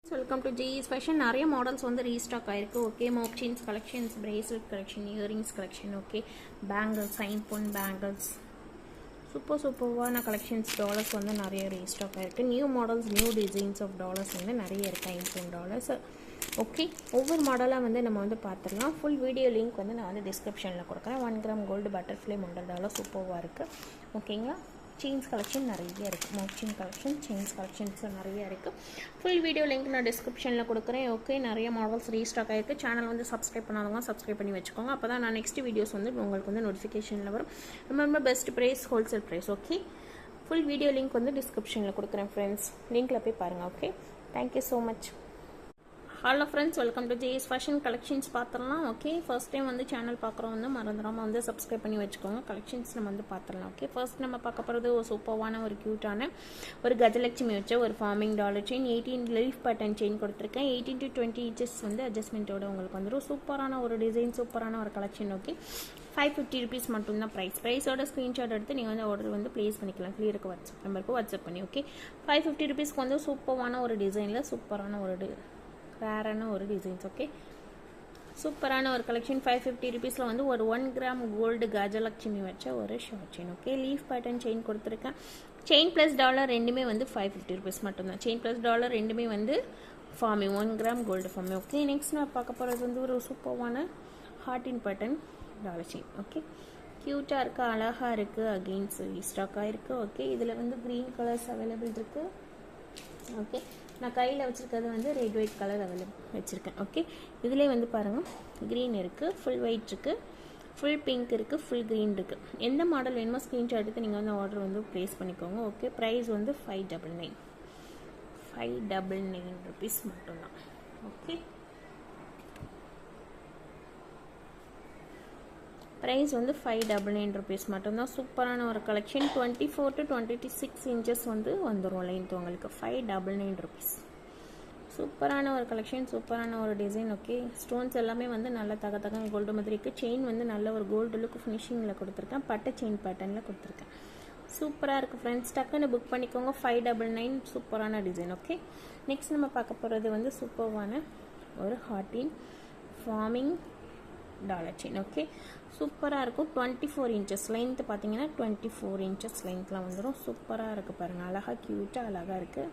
Welcome to GS Fashion. நிறைய models வந்து restock ஆயிருக்கு. Okay, mock chains collections, bracelet collection, earrings collection, okay, bangles, சைன் பொன் bangles, சூப்பர்வான கலெக்ஷன்ஸ் டாலர்ஸ் வந்து நிறைய ரீஸ்டாக் ஆயிருக்கு. New models, new designs of dollars வந்து நிறைய இருக்குது. $10 ஓகே, ஒவ்வொரு மாடலாக வந்து நம்ம வந்து பார்த்துடலாம். ஃபுல் வீடியோ லிங்க் வந்து நான் வந்து டிஸ்கிரிப்ஷனில் கொடுக்குறேன். 1 கிராம் கோல்டு பட்டர்ஃப்ளை $100 சூப்பர்வாக இருக்குது. ஓகேங்களா, செயின்ஸ் கலெக்ஷன் நிறைய இருக்குது. மோக் செயின் கலெக்ஷன், செயின்ஸ் கலெக்ஷன்ஸ் நிறைய இருக்குது. ஃபுல் வீடியோ லிங்க் நான் டிஸ்கிரிப்ஷனில் கொடுக்குறேன். ஓகே, நிறைய மாடல்ஸ் ரீஸ்டாக் ஆகிருக்கு. சேனல் வந்து சப்ஸ்கிரைப் பண்ணாதவங்க சப்ஸ்கிரைப் பண்ணி வச்சுக்கோங்க. அப்போ தான் நான் நெக்ஸ்ட் வீடியோஸ் வந்து உங்களுக்கு வந்து நோட்டிஃபிகேஷனில் வரும். ரொம்ப best price, wholesale price. Okay, full video link வந்து டிஸ்கிரிப்ஷனில் கொடுக்குறேன் ஃப்ரெண்ட்ஸ். லிங்க்கில் போய் பாருங்கள். Okay, thank you so much. Hello friends, welcome to GS fashion. Collections பார்த்துடலாம். ஓகே, ஃபர்ஸ்ட் டைம் வந்து சேனல் பார்க்குறோம் வந்து மறந்துடாமல் வந்து சப்ஸ்கிரைப் பண்ணி வச்சுக்கோங்க. கலெக்ஷன்ஸ் நம்ம வந்து பார்த்துடலாம். ஓகே, ஃபர்ஸ்ட் நம்ம பார்க்க போகிறது ஒரு சூப்பர்வான ஒரு க்யூட்டான ஒரு கஜலட்சுமி வச்ச ஒரு farming dollar chain. 18 leaf pattern chain கொடுத்துருக்கேன். 18 to 20 inches வந்து அட்ஜஸ்ட்மெண்ட்டோட உங்களுக்கு வந்துடும். சூப்பரான ஒரு டிசைன், சூப்பரான ஒரு கலெக்ஷன். ஓகே, $550 மட்டும்தான் ப்ரைஸோட ஸ்க்ரீன்ஷாட் எடுத்து நீங்கள் வந்து ஆர்டர் வந்து ப்ளேஸ் பண்ணிக்கலாம். கிளியருக்கு வாட்ஸ்அப் நம்பருக்கு வாட்ஸ்அப் பண்ணி. ஓகே, $550 வந்து சூப்பரான ஒரு டிசைனில் சூப்பரான ஒரு ரேரான ஒரு டிசைன்ஸ். ஓகே, சூப்பரான ஒரு கலெக்ஷன். $550 வந்து ஒரு 1 கிராம் கோல்டு கஜலட்சுமி வச்ச ஒரு short chain. Okay, leaf pattern chain கொடுத்துருக்கேன். செயின் ப்ளஸ் டாலர் ரெண்டுமே வந்து $550 மட்டும்தான். செயின் ப்ளஸ் டாலர் ரெண்டுமே வந்து forming 1 gram gold forming. Okay, next நான் பார்க்க போகிறது வந்து ஒரு சூப்பரான ஹார்டின் பேட்டர்ன் டாலர் செயின். ஓகே, க்யூட்டாக இருக்குது, அழகாக இருக்குது. அகெயின்ஸ் ரீஸ்டாக்காக இருக்குது. ஓகே, இதில் வந்து க்ரீன் கலர்ஸ் அவைலபிள் இருக்குது. ஓகே, நான் கையில் வச்சுருக்கிறது வந்து ரெட் ஒயிட் கலர் அவைலபிள் வச்சுருக்கேன். ஓகே, இதிலே வந்து பாருங்கள், க்ரீன் இருக்குது, ஃபுல் ஒயிட் இருக்குது, ஃபுல் பிங்க் இருக்குது, ஃபுல் க்ரீன் இருக்குது. எந்த மாடல் வேணுமோ ஸ்க்ரீன்ஷாட் எடுத்து நீங்கள் வந்து ஆர்டர் வந்து ப்ளேஸ் பண்ணிக்கோங்க. ஓகே, ப்ரைஸ் வந்து $599 மட்டும்தான். ஓகே, ப்ரைஸ் வந்து $599 மட்டும்தான். சூப்பரான ஒரு கலெக்ஷன். 24 to 26 inches வந்து வந்துடும் லென்த் உங்களுக்கு. $599. சூப்பரான ஒரு கலெக்ஷன், சூப்பரான ஒரு டிசைன். ஓகே, ஸ்டோன்ஸ் எல்லாமே வந்து நல்ல தக கோல்டு மாதிரி இருக்குது. செயின் வந்து நல்ல ஒரு கோல்டு லுக் ஃபினிஷிங்கில் கொடுத்துருக்கேன். பட்டை செயின் பேட்டர்னில் கொடுத்துருக்கேன். சூப்பராக இருக்குது ஃப்ரெண்ட்ஸ். டக்குன்னு புக் பண்ணிக்கோங்க. $599 சூப்பரான டிசைன். ஓகே, நெக்ஸ்ட் நம்ம பார்க்க போகிறது வந்து சூப்பரான ஒரு heart farming dollar chain. Okay, சூப்பராக இருக்கும். 24 inches லென்த் பார்த்தீங்கன்னா 24 inches லென்த்தில் வந்துடும். சூப்பராக இருக்குது பாருங்கள், அழகாக க்யூட்டாக அழகாக இருக்குது.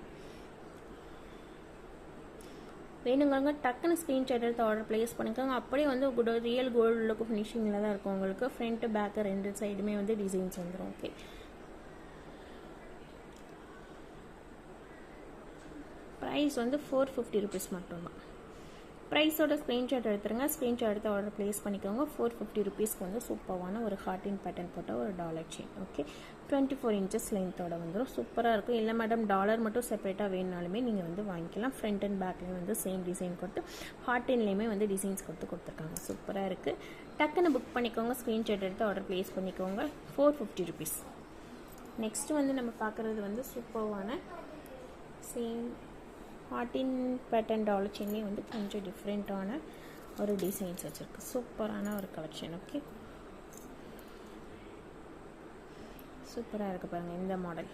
வேணுங்கிறவங்க டக்குன்னு ஸ்க்ரீன்ஷாட் எடுத்து ஆர்டர் ப்ளேஸ் பண்ணிக்கோங்க. அப்படியே வந்து ரியல் கோல்டு லுக் ஃபினிஷிங்கில் தான் இருக்கும் உங்களுக்கு. ஃப்ரண்ட்டு பேக்கு ரெண்டு சைடுமே வந்து டிசைன்ஸ் வந்துடும். ஓகே, ப்ரைஸ் வந்து $450 மட்டும்தான். ப்ரைஸோட ஸ்க்ரீன்ஷாட் எடுத்துருங்க. ஸ்க்ரீன்ஷாட் எடுத்து ஆர்டர் ப்ளேஸ் பண்ணிக்கோங்க. $450 வந்து சூப்பரான ஒரு ஹார்டின் பேட்டர்ன் போட்ட ஒரு டாலர் செயின். ஓகே, 24 inches லென்த்தோட வந்துடும். சூப்பராக இருக்கும். இல்லை மேடம் டாலர் மட்டும் செப்பரேட்டாக வேணுனாலுமே நீங்கள் வந்து வாங்கிக்கலாம். ஃப்ரண்ட் அண்ட் பேக்லேயும் வந்து சேம் டிசைன் கொடுத்து ஹார்டின்லேயுமே வந்து டிசைன்ஸ் கொடுத்துருக்காங்க. சூப்பராக இருக்குது. டக்குன்னு புக் பண்ணிக்கோங்க. ஸ்க்ரீன்ஷாட் எடுத்து ஆர்டர் ப்ளேஸ் பண்ணிக்கோங்க. $450. நெக்ஸ்ட்டு வந்து நம்ம பார்க்குறது வந்து சூப்பரான சேம் ஹார்டின் பேட்டர்ன் டாலர் செயின்லேயே வந்து கொஞ்சம் டிஃப்ரெண்ட்டான ஒரு டிசைன்ஸ் வச்சுருக்கு. சூப்பரான ஒரு கலெக்ஷன். ஓகே, சூப்பராக இருக்குது பாருங்கள். இந்த மாடல்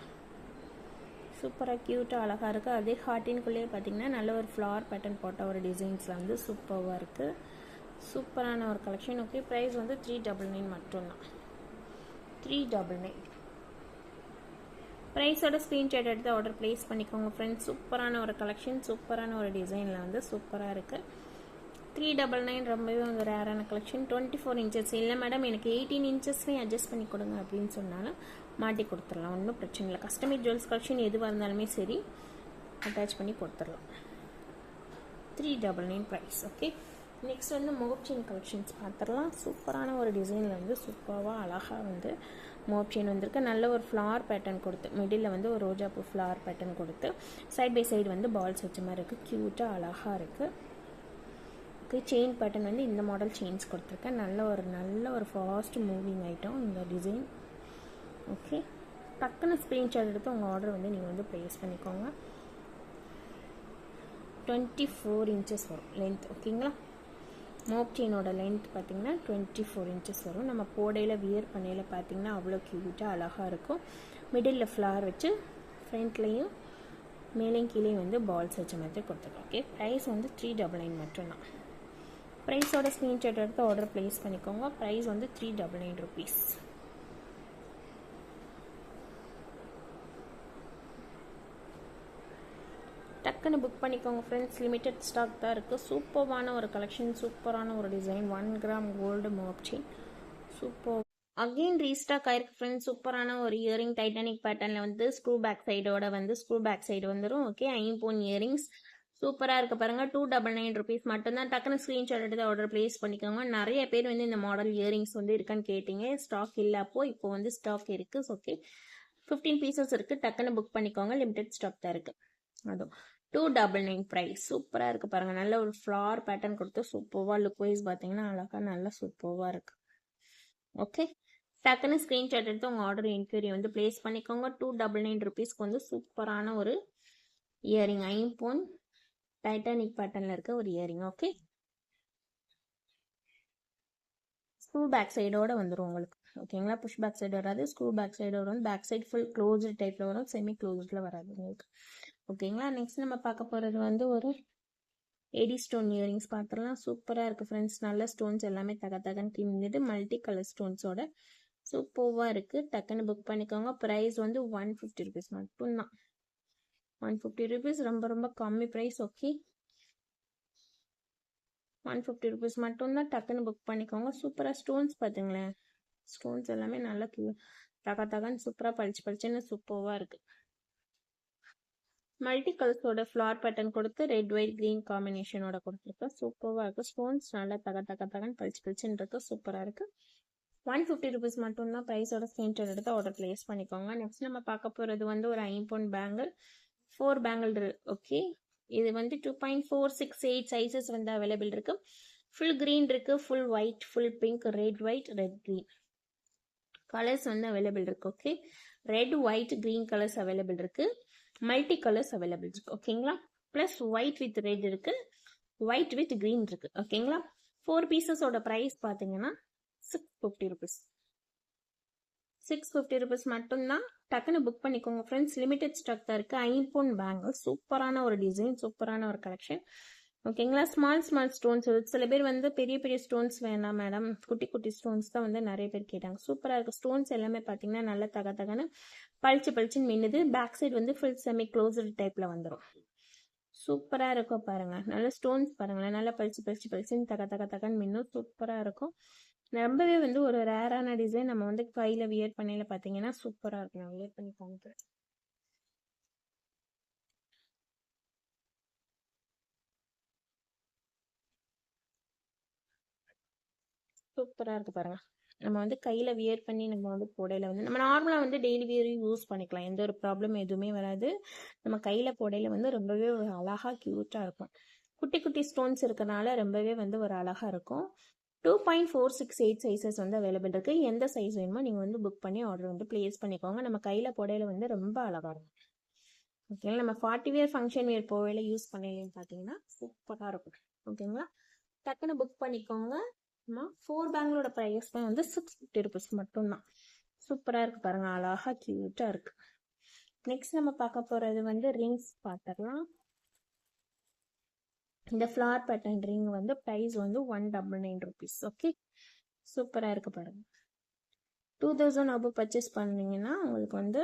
சூப்பராக க்யூட்டாக அழகாக இருக்குது. அதே ஹார்டின்குள்ளேயே பார்த்தீங்கன்னா நல்ல ஒரு ஃப்ளவர் பேட்டர்ன் போட்ட ஒரு டிசைன்ஸில் வந்து சூப்பராக இருக்குது. சூப்பரான ஒரு கலெக்ஷன். ஓகே, ப்ரைஸ் வந்து $399 மட்டும்தான். $399. ப்ரைஸோட ஸ்க்ரீன்ஷாட் எடுத்து ஆர்டர் ப்ளேஸ் பண்ணிக்கோங்க ஃப்ரெண்ட்ஸ். சூப்பரான ஒரு கலெக்ஷன், சூப்பரான ஒரு டிசைனில் வந்து சூப்பராக இருக்குது. $399 ரொம்பவே ஒரு ரேரான கலெக்ஷன். 24 inches. இல்லை மேடம் எனக்கு 18 inchesலேயும் அட்ஜஸ்ட் பண்ணி கொடுங்க அப்படின்னு சொன்னாலும் மாட்டி கொடுத்துடலாம். ஒன்றும் பிரச்சனை இல்லை. கஸ்டமைஸ் ஜுவல்ஸ் கலெக்ஷன் எதுவாக இருந்தாலுமே சரி அட்டாச் பண்ணி கொடுத்துடலாம். $399 ப்ரைஸ். ஓகே, நெக்ஸ்ட் வந்து மோக் செயின் கலெக்ஷன்ஸ் பார்த்துடலாம். சூப்பரான ஒரு டிசைனில் வந்து சூப்பராக அழகாக வந்து மோக் செயின் வந்திருக்கு. நல்ல ஒரு ஃப்ளவர் பேட்டர்ன் கொடுத்து மிடில் வந்து ஒரு ரோஜாப்பூ ஃப்ளவர் பேட்டர்ன் கொடுத்து சைட் பை சைடு வந்து பால்ஸ் வச்ச மாதிரி இருக்குது. க்யூட்டாக அழகாக இருக்குது. ஓகே, செயின் பேட்டர்ன் வந்து இந்த மாடல் செயின்ஸ் கொடுத்துருக்கேன். நல்ல ஒரு ஃபாஸ்ட் மூவிங் ஐட்டம் இந்த டிசைன். ஓகே, டக்குன்னு ஸ்க்ரீன்ஷாட் எடுத்து உங்கள் ஆர்டர் வந்து நீங்கள் வந்து ப்ளேஸ் பண்ணிக்கோங்க. 24 inches வரும் லென்த். ஓகேங்களா, மோக் செயினோட லென்த் பார்த்தீங்கன்னா 24 inches வரும். நம்ம போடையில் வியர் பண்ணையில் பார்த்தீங்கன்னா அவ்வளோ க்யூட்டாக அழகாக இருக்கும். மிடில் ஃப்ளவர் வச்சு ஃப்ரண்ட்லேயும் மேலேயும் கீழே வந்து பால்ஸ் வச்ச மாதிரி கொடுத்துருக்கோம். ஓகே, ப்ரைஸ் வந்து 399 மட்டும்தான். ப்ரைஸோட ஸ்க்ரீன்ஷாட் எடுத்து ஆர்டர் ப்ளேஸ் பண்ணிக்கோங்க. ப்ரைஸ் வந்து 399 ருபீஸ். டக்குன்னு புக் பண்ணிக்கோங்க ஃப்ரெண்ட்ஸ். லிமிட்டட் ஸ்டாக் தான் இருக்குது. சூப்பரான ஒரு கலெக்ஷன், சூப்பரான ஒரு design. 1 gram gold mark chain super. Again restock ஆயிருக்கு ஃப்ரெண்ட்ஸ். சூப்பரான ஒரு இயரிங் டைட்டானிக் பேட்டர்னில் வந்து ஸ்க்ரூ பேக் சைடோட வந்து ஸ்க்ரூ பேக் சைடு வந்துடும். ஓகே, ஐம்போன் இயரிங்ஸ் சூப்பராக இருக்க பாருங்க. 299 ருபீஸ் மட்டும்தான். டக்குன்னு ஸ்க்ரீன்ஷாட் எடுத்து ஆர்டர் ப்ளேஸ் பண்ணிக்கோங்க. நிறைய பேர் வந்து இந்த மாடல் இயரிங்ஸ் வந்து இருக்கான்னு கேட்டிங்க. ஸ்டாக் இல்லை, இப்போ வந்து ஸ்டாக் இருக்குது. ஓகே, 15 பீசஸ் இருக்குது. டக்குன்னு புக் பண்ணிக்கோங்க. லிமிடெட் ஸ்டாக் தான் இருக்குது. அதுவும் 299 ப்ரைஸ். சூப்பராக இருக்குது பாருங்கள். நல்ல ஒரு ஃப்ளார் பேட்டர்ன் கொடுத்து சூப்பராக லுக் வைஸ் பார்த்தீங்கன்னா அழகாக நல்லா சூப்பராக இருக்குது. ஓகே, டக்குன்னு ஸ்க்ரீன்ஷாட் எடுத்து உங்கள் ஆர்டர் என்கொயரி வந்து ப்ளேஸ் பண்ணிக்கோங்க. 299 ருபீஸ்க்கு வந்து சூப்பரான ஒரு இயரிங், ஐம்போன் டைட்டானிக் பேட்டர்னில் இருக்க ஒரு இயரிங். ஓகே, ஸ்க்ரூ பேக் சைடோட வந்துடும் உங்களுக்கு. ஓகேங்களா, புஷ் பேக் சைடு வராது, ஸ்க்ரூ பேக் சைடு வரும். பேக் சைடு ஃபுல் க்ளோஸ்டு டைப்பில் வரும், செமி க்ளோஸ்டில் வராது உங்களுக்கு. ஓகேங்களா, நெக்ஸ்ட் நம்ம பார்க்க போகிறது வந்து ஒரு ஏடி ஸ்டோன் இயரிங்ஸ் பார்த்துடலாம். சூப்பராக இருக்குது ஃப்ரெண்ட்ஸ். நல்ல ஸ்டோன்ஸ் எல்லாமே தகன்னு கிழிஞ்சிட்டு மல்டி கலர் ஸ்டோன்ஸோட சூப்பராக இருக்குது. டக்குன்னு புக் பண்ணிக்கோங்க. ப்ரைஸ் வந்து 150 ருபீஸ் மட்டும்தான். 150 ருபீஸ் ரொம்ப ரொம்ப கம்மி ப்ரைஸ். ஓகே, 150 ருபீஸ் மட்டும்தான். டக்குன்னு புக் பண்ணிக்கோங்க. சூப்பராக ஸ்டோன்ஸ் பார்த்துங்களேன். ஸ்டோன்ஸ் எல்லாமே நல்லா தகன்னு சூப்பராக பளிச்சுன்னு சூப்பராக இருக்குது. மல்டி கலர்ஸோட ஃப்ளார் பேட்டர்ன் கொடுத்து ரெட் ஒயிட் கிரீன் காம்பினேஷனோட கொடுத்துருக்கேன். சூப்பராக இருக்குது. ஸ்டோன்ஸ் நல்லா தகன்னு பளிச்சுன்றது சூப்பராக இருக்குது. 150 ருபீஸ் மட்டும்தான். ப்ரைஸோட ஸ்க்ரீன்ஷாட் எடுத்து ஆர்டர் ப்ளேஸ் பண்ணிக்கோங்க. நெக்ஸ்ட் நம்ம பார்க்க போகிறது வந்து ஒரு ஐம்போன் பேங்கிள், 4 பேங்கிள். ஓகே, இது வந்து 2.468 சைஸஸ் வந்து அவைலபிள் இருக்கு. ஃபுல் கிரீன் இருக்கு, full white, full pink, red white, red green colours வந்து அவைலபிள் இருக்கு. Okay, red white green colours available இருக்கு. மல்டி கலர்ஸ் அவைலபிள் இருக்கு. ஓகேங்களா, பிளஸ் ஒயிட் வித் ரெட் இருக்கு, ஒயிட் வித் கிரீன் இருக்கு. ஓகேங்களா, 4 பீசஸோட ப்ரைஸ் பார்த்தீங்கன்னா 650 ருபீஸ். 650 ருபீஸ் மட்டும்தான். டக்குன்னு புக் பண்ணிக்கோங்க ஃப்ரெண்ட்ஸ். லிமிடெட் ஸ்டாக் தான் இருக்குது. ஐம்போன் பேங்கிள் சூப்பரான ஒரு டிசைன், சூப்பரான ஒரு கலெக்ஷன். ஓகேங்களா, ஸ்மால் ஸ்டோன்ஸ். சில பேர் வந்து பெரிய பெரிய ஸ்டோன்ஸ் வேணாம் மேடம், குட்டி குட்டி ஸ்டோன்ஸ் தான் வந்து நிறைய பேர் கேட்டாங்க. சூப்பராக இருக்குது. ஸ்டோன்ஸ் எல்லாமே பார்த்தீங்கன்னா நல்லா தகன்னு பளிச்சுன்னு மின்னுது. பேக் சைடு வந்து ஃபுல் செமி க்ளோஸ்டு டைப்பில் வந்துடும். சூப்பராக இருக்கும் பாருங்கள். நல்ல ஸ்டோன்ஸ் பாருங்களேன், நல்லா பளிச்சுன்னு தகன்னு மின்னும். சூப்பராக இருக்கும். ரொம்பவே வந்து ஒரு ரேரான டிசைன். நம்ம வந்து கையில் வியர் பண்ணையில பார்த்தீங்கன்னா சூப்பராக இருக்கும். நான் வியர் பண்ணி காமிக்கிறேன். சூப்பராக இருக்குது பாருங்கள். நம்ம வந்து கையில் வியர் பண்ணி நம்ம வந்து போடையில் வந்து நம்ம நார்மலாக வந்து டெய்லி வியரையும் யூஸ் பண்ணிக்கலாம். எந்த ஒரு ப்ராப்ளம் எதுவுமே வராது. நம்ம கையில் போடையில் வந்து ரொம்பவே ஒரு அழகாக க்யூட்டாக இருக்கும். குட்டி குட்டி ஸ்டோன்ஸ் இருக்கனால ரொம்பவே வந்து ஒரு அழகாக இருக்கும். 2.468 சைஸஸ் வந்து அவைலபிள் இருக்குது. எந்த சைஸ் வேணுமோ நீங்கள் வந்து புக் பண்ணி ஆர்டர் வந்து ப்ளேஸ் பண்ணிக்கோங்க. நம்ம கையில் போடையில் வந்து ரொம்ப அழகாக இருக்கும். ஓகேங்களா, நம்ம 40 வியர் ஃபங்க்ஷன் வியர் போவையில் யூஸ் பண்ணலைன்னு பார்த்தீங்கன்னா சூப்பராக இருக்கும். ஓகேங்களா, டக்குன்னு புக் பண்ணிக்கோங்க. 4 பேங்கிளோட ப்ரைஸ் தான் வந்து 650 ருபீஸ் மட்டும்தான். சூப்பராக இருக்குது பாருங்கள், அழகாக க்யூட்டாக இருக்குது. நெக்ஸ்ட் நம்ம பார்க்க போகிறது வந்து ரிங்ஸ் பார்த்துடலாம். இந்த ஃப்ளார் பேட்டர்ன் ரிங் வந்து ப்ரைஸ் வந்து 199 ருபீஸ். ஓகே, சூப்பராக இருக்குது பாருங்கள். 2000 அபவ் பர்ச்சேஸ் பண்ணீங்கன்னா உங்களுக்கு வந்து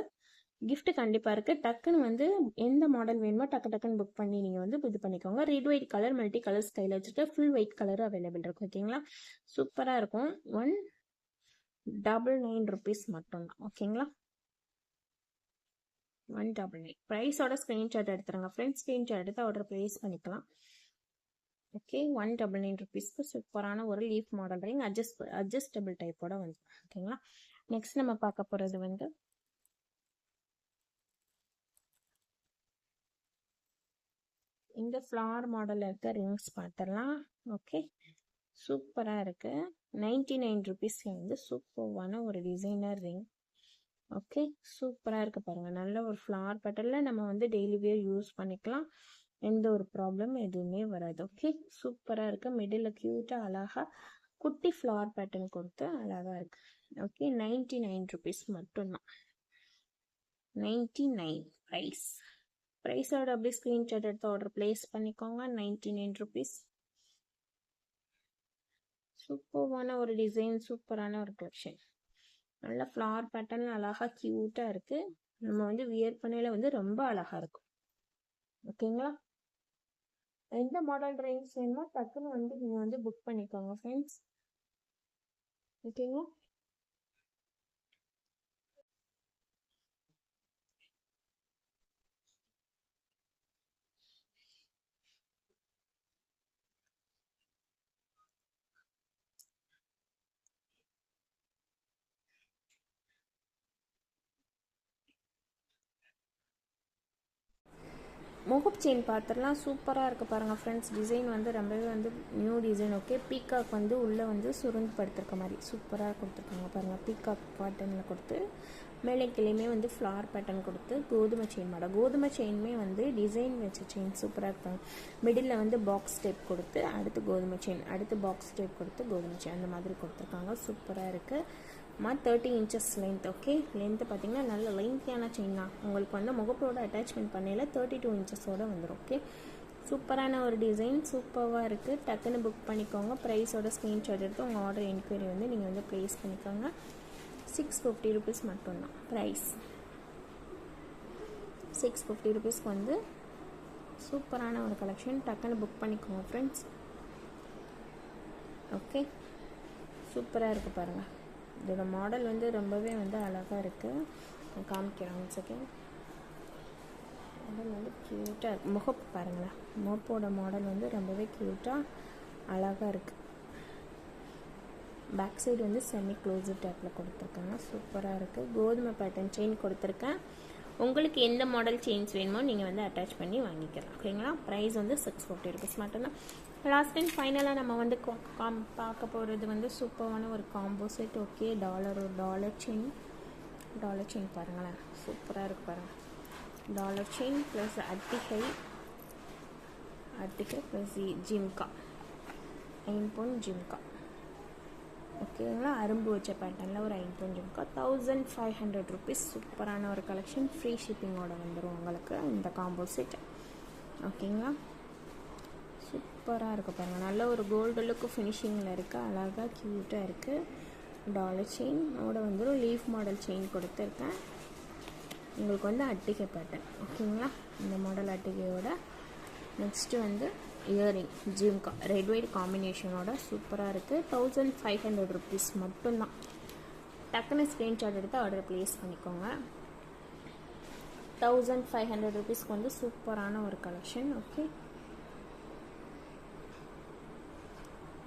கிஃப்ட் கண்டிப்பாக இருக்குது. டக்குன்னு வந்து எந்த மாடல் வேணுமோ டக்குன்னு புக் பண்ணி நீங்கள் வந்து இது பண்ணிக்கோங்க. Red white colour multi colours கையில் வச்சுருக்க ஃபுல் ஒயிட் கலர் அவைலபிள் இருக்கும். ஓகேங்களா, சூப்பராக இருக்கும். 199 ருபீஸ் மட்டும்தான். ஓகேங்களா, 199. ப்ரைஸோட ஸ்க்ரீன்ஷாட் எடுத்துருங்க ஃப்ரெண்ட்ஸ். ஸ்க்ரீன்ஷாட் எடுத்து ஆர்டர் ப்ளேஸ் பண்ணிக்கலாம். ஓகே, 199 ருபீஸ்க்கு சூப்பரான ஒரு லீஃப் மாடல் ரிங், அட்ஜஸ்டபிள் டைப்போட வந்து. ஓகேங்களா, நெக்ஸ்ட் நம்ம பார்க்க போகிறது வந்து இந்த ஃப்ளார் மாடலில் இருக்க ரிங்ஸ் பார்த்துடலாம். ஓகே, சூப்பராக இருக்குது. 99 ருபீஸ்ல வந்து சூப்பரான ஒரு டிசைனர் ரிங். ஓகே, சூப்பராக இருக்குது பாருங்கள். நல்ல ஒரு ஃப்ளார் பேட்டர்னில் நம்ம வந்து டெய்லி வியர் யூஸ் பண்ணிக்கலாம். எந்த ஒரு ப்ராப்ளம் எதுவுமே வராது. ஓகே, சூப்பராக இருக்குது. மிடில் க்யூட்டாக அழகாக குட்டி ஃப்ளார் பேட்டர்ன் கொடுத்து அழகாக இருக்குது. ஓகே, 99 ருபீஸ் மட்டும்தான். 99 ப்ரைஸ். ப்ரைஸோட அப்படியே ஸ்க்ரீன்ஷாட் எடுத்து ஆர்டர் ப்ளேஸ் பண்ணிக்கோங்க. 99 rupees. சூப்பரான ஒரு டிசைன், சூப்பரான ஒரு கலெக்ஷன். நல்ல ஃப்ளார் பேட்டர்ன் அழகாக க்யூட்டாக இருக்குது. நம்ம வந்து வியர் பண்ணையில் வந்து ரொம்ப அழகாக இருக்கும். ஓகேங்களா? எந்த மாடல் ட்ரெயின்ஸ் வேணுமோ டக்குன்னு வந்து நீங்கள் வந்து புக் பண்ணிக்கோங்க ஃப்ரெண்ட்ஸ். ஓகேங்களா? முகப் செயின் பார்த்துடலாம். சூப்பராக இருக்குது பாருங்கள் ஃப்ரெண்ட்ஸ். டிசைன் வந்து ரொம்பவே வந்து நியூ டிசைன். ஓகே, பீகாக் வந்து உள்ளே வந்து சுருண்டு படுத்திருக்க மாதிரி சூப்பராக கொடுத்துருக்காங்க பாருங்கள். பீகாக் பேட்டர்னில் கொடுத்து மேலே கிளையுமே வந்து ஃப்ளார் பேட்டர்ன் கொடுத்து கோதுமை செயின் மாடல். கோதுமை செயினுமே வந்து டிசைன் வச்ச செயின் சூப்பராக இருப்பாங்க. மிடில் வந்து பாக்ஸ் டைப் கொடுத்து அடுத்து கோதுமை செயின், அடுத்து பாக்ஸ் டைப் கொடுத்து கோதுமை செயின், அந்த மாதிரி கொடுத்துருக்காங்க. சூப்பராக இருக்குது. 30 inches லென்த். ஓகே, லென்த்து பார்த்தீங்கன்னா நல்ல லென்த்தியான செயின் தான். உங்களுக்கு வந்து முகப்போட அட்டாச்மெண்ட் பண்ணையில் 32 inchஸோட வந்துடும். ஓகே, சூப்பரான ஒரு டிசைன், சூப்பராக இருக்குது. டக்குன்னு புக் பண்ணிக்கோங்க. ப்ரைஸோட ஸ்க்ரீன்ஷாட் எடுத்து உங்கள் ஆர்டர் என்கொயரி வந்து நீங்கள் வந்து ப்ளேஸ் பண்ணிக்கோங்க. 650 rupees மட்டும்தான் ப்ரைஸ். 650 rupeesக்கு வந்து சூப்பரான ஒரு கலெக்ஷன். டக்குன்னு புக் பண்ணிக்கோங்க ஃப்ரெண்ட்ஸ். ஓகே, சூப்பராக இருக்குது பாருங்கள். இதோட மாடல் வந்து ரொம்பவே வந்து அழகாக இருக்குது. காமிக்கிறேன் ஒன் செகண்ட். மாடல் வந்து க்யூட்டாக இருக்குது. முகப்பு பாருங்களேன். முகப்போட மாடல் வந்து ரொம்பவே க்யூட்டாக அழகாக இருக்குது. பேக் சைடு வந்து செமி க்ளோஸ்டு டைப்பில் கொடுத்துருக்காங்க. சூப்பராக இருக்குது. கோதுமை பேட்டர்ன் செயின் கொடுத்துருக்கேன். உங்களுக்கு எந்த மாடல் செயின்ஸ் வேணுமோ நீங்கள் வந்து அட்டாச் பண்ணி வாங்கிக்கலாம். ஓகேங்களா? ப்ரைஸ் வந்து 650 rupees மட்டும்தான். லாஸ்ட் அண்ட் ஃபைனலாக நம்ம வந்து பார்க்க போகிறது வந்து சூப்பரான ஒரு combo set. Okay, dollar chain பாருங்களேன். சூப்பராக இருக்குது பாருங்கள். டாலர் செயின் ப்ளஸ் அட்டிகை ப்ளஸ் ஜிம்கா, 9 பவுன் ஜிம்கா. ஓகேங்களா? அரும்பு வச்ச பேட்டர்னில் ஒரு 9 பவுன் ஜிம்கா. 1500 rupees. சூப்பரான ஒரு கலெக்ஷன். ஃப்ரீ ஷிப்பிங்கோட வந்துடும் உங்களுக்கு இந்த காம்போ செட். ஓகேங்களா? சூப்பராக இருக்குது பாருங்கள். நல்ல ஒரு கோல்டு லுக்கு ஃபினிஷிங்கில் இருக்குது. அழகாக க்யூட்டாக இருக்குது. டாலர் செயினோட வந்து ஒரு லீஃப் மாடல் செயின் கொடுத்துருக்கேன். உங்களுக்கு வந்து அட்டிகை பேட்டர்ன். ஓகேங்களா? இந்த மாடல் அட்டிகையோட நெக்ஸ்ட்டு வந்து இயரிங் ஜிம்கா ரெட் ஒயிட் காம்பினேஷனோட சூப்பராக இருக்குது. 1500 rupees மட்டும்தான். டக்குன்னு ஸ்க்ரீன்ஷாட் எடுத்து ஆர்டர் ப்ளேஸ் பண்ணிக்கோங்க. 1500 rupeesக்கு வந்து சூப்பரான ஒரு கலெக்ஷன். ஓகே,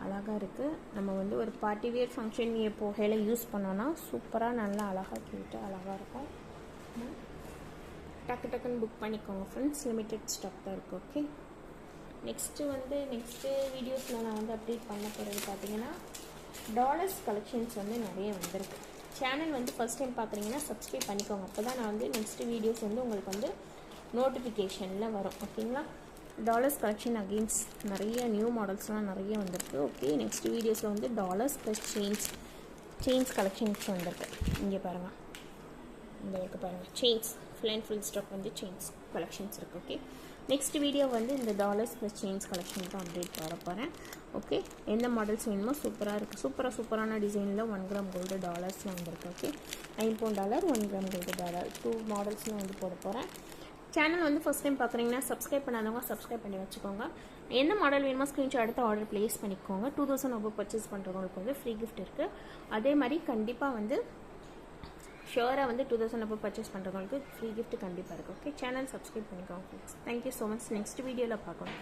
அழகாக இருக்குது. நம்ம வந்து ஒரு பார்ட்டி வேர் ஃபங்க்ஷன் போகையில் யூஸ் பண்ணோன்னா சூப்பராக நல்லா அழகாக க்யூட்டாக அழகாக இருக்கும். டக்குன்னு புக் பண்ணிக்கோங்க ஃப்ரெண்ட்ஸ். லிமிட்டட் ஸ்டாக் தான் இருக்குது. ஓகே, நெக்ஸ்ட்டு வீடியோஸில் நான் வந்து அப்டேட் பண்ண போகிறது பார்த்தீங்கன்னா டாலர்ஸ் கலெக்ஷன்ஸ் வந்து நிறைய வந்திருக்கு. சேனல் வந்து ஃபஸ்ட் டைம் பார்க்குறீங்கன்னா சப்ஸ்கிரைப் பண்ணிக்கோங்க. அப்போ தான் நான் வந்து நெக்ஸ்ட்டு வீடியோஸ் வந்து உங்களுக்கு வந்து நோட்டிஃபிகேஷனில் வரும். ஓகேங்களா? டாலர்ஸ் கலெக்ஷன் அகெயின்ஸ் நிறைய நியூ மாடல்ஸ்லாம் நிறைய வந்திருக்கு. ஓகே, நெக்ஸ்ட் வீடியோஸில் வந்து டாலர்ஸ் ப்ளஸ் செயின்ஸ் கலெக்ஷன்ஸ் வந்திருக்கு. இங்கே பாருங்கள், இந்த இருக்குது பாருங்கள். Chains full and full stock வந்து செயின்ஸ் கலெக்ஷன்ஸ் இருக்குது. ஓகே, நெக்ஸ்ட் வீடியோ வந்து இந்த டாலர்ஸ் ப்ளஸ் செயின்ஸ் கலெக்ஷன் தான் அப்டேட் வர போகிறேன். ஓகே, எந்த மாடல்ஸ் வேணுமோ சூப்பராக இருக்குது. சூப்பரான டிசைனில் 1 கிராம் கோல்டு டாலர்ஸ்லாம் வந்திருக்கு. Okay, 9 pound dollar, 1 gram gold dollar 2 மாடல்ஸ்லாம் வந்து போட போகிறேன். சேனல் வந்து ஃபஸ்ட் டைம் பார்க்குறீங்கன்னா சப்ஸ்கிரைப் பண்ணாதவங்க சப்ஸ்கிரைப் பண்ணி வச்சுக்கோங்க. என்ன மாடல் வேணுமோ ஸ்க்ரீன்ஷாட் எடுத்து ஆர்டர் ப்ளேஸ் பண்ணிக்கோங்க. 2000 above பர்ச்சேஸ் பண்ணுறவங்களுக்கு வந்து ஃப்ரீ கிஃப்ட் இருக்குது. அதே மாதிரி கண்டிப்பாக வந்து ஷுவராக வந்து 2000 above பர்ச்சேஸ் பண்ணுறவங்களுக்கு ஃப்ரீ கிஃப்ட் கண்டிப்பாக இருக்குது. ஓகே, சேனல் சப்ஸ்கிரைப் பண்ணிக்கோங்க. Thank you so much. நெக்ஸ்ட் வீடியோவில் பார்க்கலாம்.